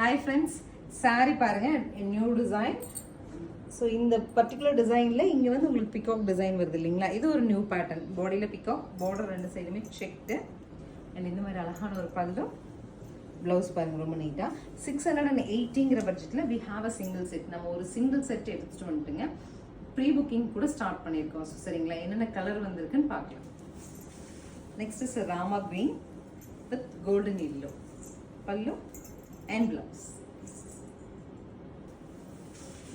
Hi friends, saree பாருங்க new design. So இந்த particular டிசைனில் இங்கே வந்து உங்களுக்கு பிகாக் டிசைன் வருது இல்லைங்களா, இது ஒரு நியூ பேட்டர்ன். பாடியில் பிகாக், பார்டர் ரெண்டு சைடுமே செக்டு அண்ட் இந்த மாதிரி அழகான ஒரு பல்லு. ப்ளவுஸ் பாருங்கள் ரொம்ப நீட்டாக. 680ங்கிற பட்ஜெட்டில் we have a single set. நம்ம ஒரு சிங்கிள் செட் எடுத்துகிட்டு வந்துட்டுங்க ப்ரீ புக்கிங் கூட ஸ்டார்ட் பண்ணியிருக்கோம். ஸோ சரிங்களா, என்னென்ன கலர் வந்திருக்குன்னு பார்க்கலாம். Next is Rama green with golden yellow பல்லு and blouse.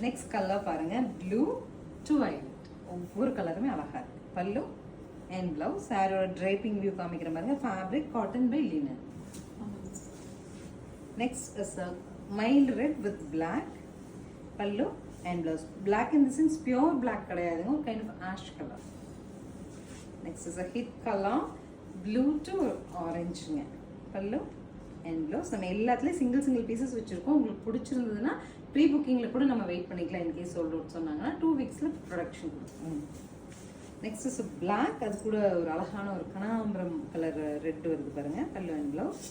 Next color பாருங்க blue to violet. ஒவ்வொரு கலருமே அழகா இருக்கு. பல்லு and blouse. சாரியோட draping view காமிக்கிற பாருங்க. fabric cotton by linen. Next is a mild red with black. பல்லு and blouse. Black in the sense pure black கிடையாதுங்க, kind of ash color. Next is a hit color blue to orange. பல்லு and blouse. நம்ம எல்லாத்துலேயும் single pieces வச்சுருக்கோம். உங்களுக்கு பிடிச்சிருந்ததுன்னா pre புக்கிங்கில் கூட நம்ம வெயிட் பண்ணிக்கலாம். இன்கேஸ் சோல்ட் அவுட் சொன்னாங்கன்னா 2 வீக்ஸில் ப்ரொடக்ஷன் கொடுக்கும். நெக்ஸ்ட் இஸ் பிளாக், அது கூட ஒரு அழகான ஒரு கனகாம்பரம் கலர் ரெட் வருது பாருங்கள். பல்லு அண்ட் ப்ளவுஸ்.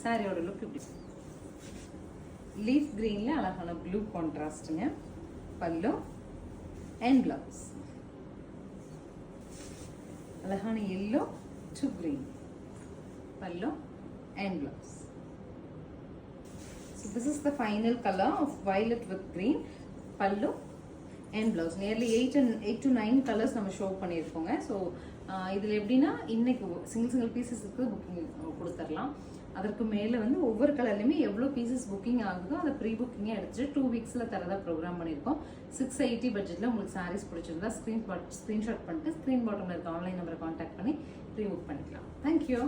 சாரியோட லுக் இப்படி லீஃப் க்ரீனில் அழகான ப்ளூ கான்ட்ராஸ்ட்டுங்க. பல்லு அண்ட் ப்ளவுஸ். அழகான எல்லோ டு க்ரீன் பல்லு and blouse. So this is the final color of violet with green pallu and blouse. Nearly 8 to 9 colors நம்ம ஷோ பண்ணியிருக்கோங்க. ஸோ இதில் எப்படின்னா இன்னைக்கு சிங்கிள் பீசஸ்க்கு புக்கிங் கொடுத்துடலாம். அதற்கு மேலே வந்து ஒவ்வொரு கலர்லையுமே எவ்வளோ பீசஸ் புக்கிங் ஆகுதோ அதை ப்ரீ புக்கிங்கே எடுத்துட்டு 2 வீக்ஸில் தரதா ப்ரோக்ராம் பண்ணியிருக்கோம். 680 பட்ஜெட்டில் உங்களுக்கு சாரீஸ் பிடிச்சிருந்தா ஸ்க்ரீன்ஷாட் பண்ணிட்டு ஸ்க்ரீன் பாட்டமில் இருக்க ஆன்லைன் நம்பரை கான்டாக்ட் பண்ணி ப்ரீ புக் பண்ணிக்கலாம். தேங்க்யூ.